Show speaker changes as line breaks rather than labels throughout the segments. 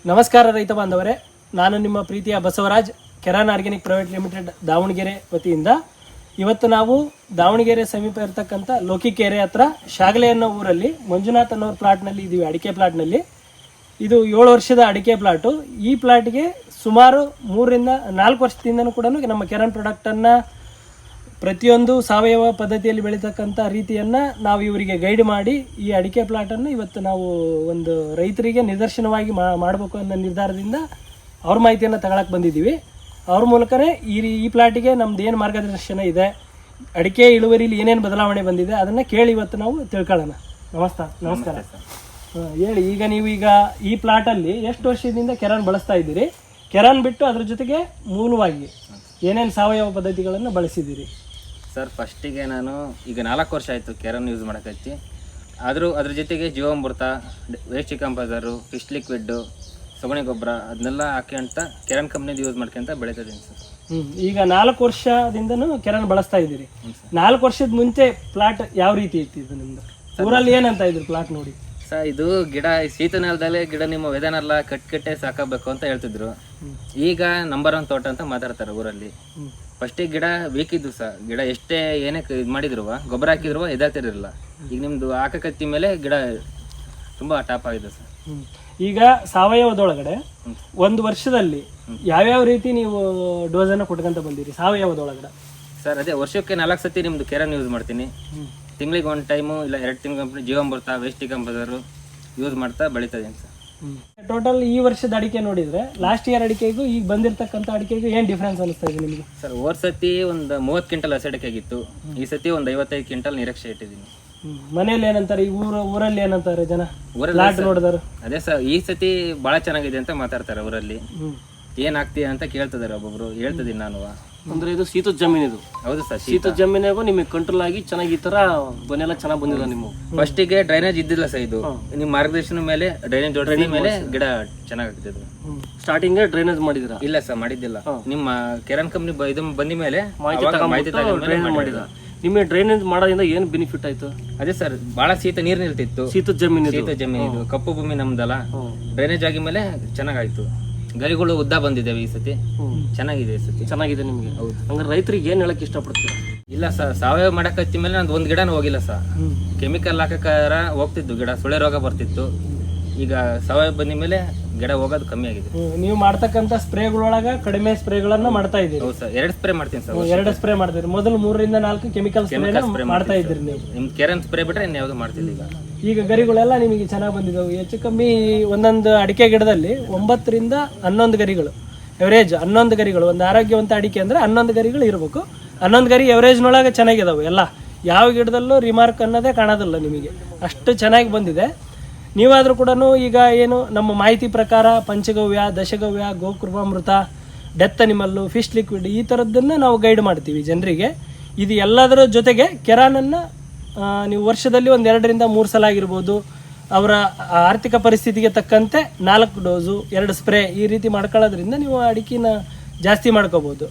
ನಮಸ್ಕಾರ ರೈತ ಬಾಂಧವರೇ, ನಾನು ನಿಮ್ಮ ಪ್ರೀತಿಯ Basavaraj, Keran organic private limited Davanagere ವತಿಯಿಂದ ಇವತ್ತು ನಾವು ದಾವಣಗೆರೆ ಸಮೀಪ ಇರತಕ್ಕಂಥ ಲೋಕಿಕೆರೆ ಹತ್ರ ಶಾಗಲೆ ಅನ್ನೋ ಊರಲ್ಲಿ ಮಂಜುನಾಥ್ ಅನ್ನೋರ ಪ್ಲಾಟ್ನಲ್ಲಿ ಇದ್ದೀವಿ. ಅಡಿಕೆ ಪ್ಲಾಟ್ನಲ್ಲಿ ಇದು 7 ವರ್ಷದ ಅಡಿಕೆ ಪ್ಲಾಟು. ಈ ಪ್ಲಾಟ್ಗೆ ಸುಮಾರು 3 ರಿಂದ 4 ವರ್ಷದಿಂದನೂ ಕೂಡ ನಮ್ಮ ಕೆರಾನ್ ಪ್ರಾಡಕ್ಟನ್ನು ಪ್ರತಿಯೊಂದು ಸಾವಯವ ಪದ್ಧತಿಯಲ್ಲಿ ಬೆಳೀತಕ್ಕಂಥ ರೀತಿಯನ್ನು ನಾವು ಇವರಿಗೆ ಗೈಡ್ ಮಾಡಿ ಈ ಅಡಿಕೆ ಪ್ಲಾಟನ್ನು ಇವತ್ತು ನಾವು ಒಂದು ರೈತರಿಗೆ ನಿದರ್ಶನವಾಗಿ ಮಾಡಬೇಕು ಅನ್ನೋ ನಿರ್ಧಾರದಿಂದ ಅವ್ರ ಮಾಹಿತಿಯನ್ನು ತಗೊಳಕ್ಕೆ ಬಂದಿದ್ದೀವಿ. ಅವ್ರ ಮೂಲಕನೇ ಈ ಪ್ಲಾಟಿಗೆ ನಮ್ದು ಏನು ಮಾರ್ಗದರ್ಶನ ಇದೆ, ಅಡಿಕೆ ಇಳುವರಿಲಿ ಏನೇನು ಬದಲಾವಣೆ ಬಂದಿದೆ ಅದನ್ನು ಕೇಳಿ ಇವತ್ತು ನಾವು ತಿಳ್ಕೊಳ್ಳೋಣ. ನಮಸ್ಕಾರ. ಹೇಳಿ, ಈಗ ನೀವು ಈ ಪ್ಲಾಟಲ್ಲಿ ಎಷ್ಟು ವರ್ಷದಿಂದ ಕೆರಾನ್ ಬಳಸ್ತಾ ಇದ್ದೀರಿ? ಕೆರಾನ್ ಬಿಟ್ಟು ಅದ್ರ ಜೊತೆಗೆ ಮೂಲವಾಗಿ ಏನೇನು ಸಾವಯವ ಪದ್ಧತಿಗಳನ್ನು ಬಳಸಿದ್ದೀರಿ?
ಸರ್, ಫಸ್ಟಿಗೆ ನಾನು ಈಗ 4 ವರ್ಷ ಆಯಿತು ಕೆರಾನ್ ಯೂಸ್ ಮಾಡೋಕತ್ತಿ. ಆದರೂ ಅದ್ರ ಜೊತೆಗೆ ಜೀವಾಮೃತ, ವೇಸ್ಟ್ ಕಂಪೋಸರು, ಫಿಶ್ ಲಿಕ್ವಿಡ್ಡು, ಸಗಣಿ ಗೊಬ್ಬರ ಅದನ್ನೆಲ್ಲ ಹಾಕ್ಯಂತ ಕೆರಾನ್ ಕಂಪ್ನಿದು ಯೂಸ್ ಮಾಡ್ಕೊಂತ ಬೆಳೀತಿದ್ದೀನಿ ಸರ್.
ಈಗ 4 ವರ್ಷದಿಂದನೂ ಕೆರಾನ್ ಬಳಸ್ತಾ ಇದ್ದೀರಿ. 4 ವರ್ಷದ ಮುಂಚೆ ಪ್ಲಾಟ್ ಯಾವ ರೀತಿ ಇತ್ತು ಇದು ನಿಮ್ದು? ಊರಲ್ಲಿ ಏನಂತ ಇದ್ರು ಪ್ಲಾಟ್ ನೋಡಿ?
ಸರ್, ಇದು ಗಿಡ ಶೀತ ನೆಲದಲ್ಲೇ ಗಿಡ ನಿಮ್ಮ ವೆದನೆಲ್ಲ ಕಟ್ಟೆ ಸಾಕಬೇಕು ಅಂತ ಹೇಳ್ತಿದ್ರು. ಈಗ ನಂಬರ್ 1 ತೋಟ ಅಂತ ಮಾತಾಡ್ತಾರೆ ಊರಲ್ಲಿ. ಫಸ್ಟಿಗೆ ಗಿಡ ವೀಕ್ ಇದ್ದು ಸರ್, ಗಿಡ ಎಷ್ಟೇ ಏನೇ ಇದು ಮಾಡಿದ್ರು ಗೊಬ್ಬರ ಹಾಕಿದ್ರು ಇದಾಗ್ತಿರಲಿಲ್ಲ. ಈಗ ನಿಮ್ದು ಹಾಕಕತ್ತಿ ಮೇಲೆ ಗಿಡ ತುಂಬಾ ಟಾಪ್ ಆಗಿದೆ ಸರ್.
ಈಗ ಸಾವಯವದೊಳಗಡೆ 1 ವರ್ಷದಲ್ಲಿ ಯಾವ್ಯಾವ ರೀತಿ ನೀವು ಡೋಸನ್ನು ಕೊಟ್ಕೊಂತ ಬಂದಿರಿ ಸಾವಯವದೊಳಗಡೆ?
ಸರ್, ಅದೇ ವರ್ಷಕ್ಕೆ 4 ಸತಿ ನಿಮ್ದು ಕೆರಾನ್ ಯೂಸ್ ಮಾಡ್ತೀನಿ. ತಿಂಗಳಿಗೆ 1 ಟೈಮು ಇಲ್ಲ 2 ತಿಂಗಳ ಕಂಪ್ನಿ ಜೀವಾಮೃತ, ವೇಸ್ಟ್ ಕಂಪೋಸರು ಯೂಸ್ ಮಾಡ್ತಾ ಬೆಳೀತಾ ಇದೀನಿ ಸರ್.
ಟೋಟಲ್ ಈ ವರ್ಷದ ಅಡಿಕೆ ನೋಡಿದ್ರೆ ಲಾಸ್ಟ್ ಇಯರ್ ಅಡಿಕೆಗೂ ಈಗ ಬಂದಿರತಕ್ಕಂಥ ಅಡಿಕೆಗೂ ಏನು ಡಿಫ್ರೆನ್ಸ್ ಅನಿಸ್ತಾ ಇದೆ ನಿಮಗೆ?
ಸರ್, ಹೋದ ಸತಿ ಒಂದು 30 ಕ್ವಿಂಟಲ್ ಹಸಿಡಿಕೆ ಆಗಿತ್ತು. ಈ ಸತಿ ಒಂದು 55 ಕ್ವಿಂಟಲ್ ನಿರೀಕ್ಷೆ ಇಟ್ಟಿದ್ದೀನಿ.
ಮನೇಲಿ ಏನಂತಾರೆ, ಈ ಊರಲ್ಲಿ ಏನಂತಾರೆ ಜನ ನೋಡಿದಾರೆ?
ಅದೇ ಸರ್, ಈ ಸತಿ ಬಹಳ ಚೆನ್ನಾಗಿದೆ ಅಂತ ಮಾತಾಡ್ತಾರೆ ಊರಲ್ಲಿ. ಏನ್ ಆಗ್ತೀಯ ಅಂತ ಕೇಳ್ತಿದಾರೆ ಒಬ್ಬೊಬ್ರು. ಹೇಳ್ತಿದ್ದೀನಿ ನಾನು.
ಅಂದ್ರೆ ಇದು ಶೀತದ ಜಮೀನು ಇದು?
ಹೌದು ಸರ್,
ಶೀತದ ಜಮೀನಾಗೂ ನಿಮಗೆ ಕಂಟ್ರೋಲ್ ಆಗಿ ಚೆನ್ನಾಗಿ ಈ ತರ ಬನ್ನೆಲ್ಲ ಚೆನ್ನಾಗಿ ಬಂದಿಲ್ಲ ನಿಮ್ಗೆ.
ಫಸ್ಟಿಗೆ ಡ್ರೈನೇಜ್ ಇದ್ದಿಲ್ಲ ಸರ್. ಇದು ನಿಮ್ಮ ಮಾರ್ಗದರ್ಶನ ಮೇಲೆ ಡ್ರೈನೇಜ್ ಜೋಡಿಸಿದ ಮೇಲೆ ಗಿಡ ಚೆನ್ನಾಗಾಗ್ತಿದ್ರು.
ಸ್ಟಾರ್ಟಿಂಗ್ ಡ್ರೈನೇಜ್ ಮಾಡಿದ್ರ?
ಇಲ್ಲ ಸರ್, ಮಾಡಿದ್ದಿಲ್ಲ. ನಿಮ್ಮ ಕೆರಾನ್ ಕಂಪ್ನಿ ಇದು ಬಂದ ಮೇಲೆ
ಮಾಹಿತಿ ಮಾಡಿದ. ನಿಮಗೆ ಡ್ರೈನೇಜ್ ಮಾಡೋದ್ರಿಂದ ಏನ್ ಬೆನಿಫಿಟ್ ಆಯ್ತು?
ಅದೇ ಸರ್, ಬಹಳ ನೀರ್ ನಿಲ್ತಿತ್ತು.
ಶೀತದ ಜಮೀನು
ಇದು ಕಪ್ಪು ಭೂಮಿ ನಮ್ದಲ್ಲ. ಡ್ರೈನೇಜ್ ಆಗಿ ಮೇಲೆ ಚೆನ್ನಾಗಾಯ್ತು. ಗರಿಗಳು ಉದ್ದ ಬಂದಿದ್ದಾವೆ ಈ ಸತಿ. ಚೆನ್ನಾಗಿದೆ ಈ ಸತಿ.
ಚೆನ್ನಾಗಿದೆ ನಿಮ್ಗೆ? ಹೌದು. ಹಂಗಾರೆ ರೈತರಿಗೆ ಏನ್ ಹೇಳಕ್ ಇಷ್ಟಪಡ್ತೀರಾ?
ಇಲ್ಲ ಸರ್, ಸಾವಯವ ಮಾಡಕ್ ಹಚ್ಚಿ ಮೇಲೆ ನಂದು 1 ಗಿಡನೂ ಹೋಗಿಲ್ಲ ಸರ್. ಕೆಮಿಕಲ್ ಹಾಕಕಾರ ಹೋಗ್ತಿದ್ದು ಗಿಡ, ಸುಳೆ ರೋಗ ಬರ್ತಿತ್ತು. ಈಗ ಸಾವಯವ ಬಂದ ಮೇಲೆ ಗಿಡ ಹೋಗೋದು ಕಮ್ಮಿ ಆಗಿದೆ.
ನೀವು ಮಾಡ್ತಕ್ಕಂಥ ಸ್ಪ್ರೇಗಳೊಳಗ ಕಡಿಮೆ ಸ್ಪ್ರೇಗಳನ್ನ ಮಾಡ್ತಾ ಇದ್ದೀರಿ?
ಹೌದು ಸರ್, 2 ಸ್ಪ್ರೇ ಮಾಡ್ತೀನಿ ಸರ್.
2 ಸ್ಪ್ರೇ ಮಾಡ್ತೀರಿ. ಮೊದಲು 3 ರಿಂದ 4 ಕೆಮಿಕಲ್ ಸ್ಪ್ರೇ ಮಾಡ್ತಾ ಇದ್ದೀರಿ ನೀವು?
ನಿಮ್ ಕೆರಾನ್ ಸ್ಪ್ರೇ ಬಿಟ್ರೆ ಇನ್ಯಾವುದು ಮಾಡ್ತಿಲ್ಲ.
ಈಗ ಗರಿಗಳೆಲ್ಲ ನಿಮಗೆ ಚೆನ್ನಾಗಿ ಬಂದಿದ್ದಾವೆ. ಹೆಚ್ಚು ಕಮ್ಮಿ ಒಂದೊಂದು ಅಡಿಕೆ ಗಿಡದಲ್ಲಿ 9 ರಿಂದ 11 ಗರಿಗಳು, ಎವರೇಜ್ 11 ಗರಿಗಳು. ಒಂದು ಆರೋಗ್ಯವಂತ ಅಡಿಕೆ ಅಂದ್ರೆ 11 ಗರಿಗಳು ಇರಬೇಕು. 11 ಗರಿ ಎವರೇಜ್ನೊಳಗೆ ಚೆನ್ನಾಗಿದಾವೆ ಎಲ್ಲ. ಯಾವ ಗಿಡದಲ್ಲೂ ರಿಮಾರ್ಕ್ ಅನ್ನೋದೇ ಕಾಣೋದಿಲ್ಲ ನಿಮಗೆ, ಅಷ್ಟು ಚೆನ್ನಾಗಿ ಬಂದಿದೆ. ನೀವಾದರೂ ಕೂಡ ಈಗ ಏನು ನಮ್ಮ ಮಾಹಿತಿ ಪ್ರಕಾರ ಪಂಚಗವ್ಯ, ದಶಗವ್ಯ, ಗೋಕೃಪಾಮೃತ, ಡೆತ್ ಅನಿಮಲ್ಲು, ಫಿಶ್ ಲಿಕ್ವಿಡ್ ಈ ಥರದ್ದನ್ನು ನಾವು ಗೈಡ್ ಮಾಡ್ತೀವಿ ಜನರಿಗೆ. ಇದು ಎಲ್ಲದರ ಜೊತೆಗೆ ಕೆರಾನನ್ನು ನೀವು ವರ್ಷದಲ್ಲಿ 1 ರಿಂದ 3 ಸಲ ಆಗಿರ್ಬೋದು, ಅವರ ಆರ್ಥಿಕ ಪರಿಸ್ಥಿತಿಗೆ ತಕ್ಕಂತೆ 4 ಡೋಸು, 2 ಸ್ಪ್ರೇ ಈ ರೀತಿ ಮಾಡ್ಕೊಳ್ಳೋದ್ರಿಂದ ನೀವು ಅಡಿಕೆನ ಜಾಸ್ತಿ ಮಾಡ್ಕೋಬೋದು.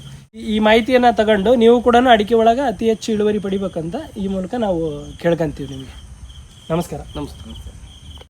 ಈ ಮಾಹಿತಿಯನ್ನು ತಗೊಂಡು ನೀವು ಕೂಡ ಅಡಿಕೆ ಒಳಗೆ ಅತಿ ಹೆಚ್ಚು ಇಳುವರಿ ಪಡಿಬೇಕಂತ ಈ ಮೂಲಕ ನಾವು ಕೇಳ್ಕೊಂತೀವಿ ನಿಮಗೆ. ನಮಸ್ಕಾರ.
ನಮಸ್ತೆ.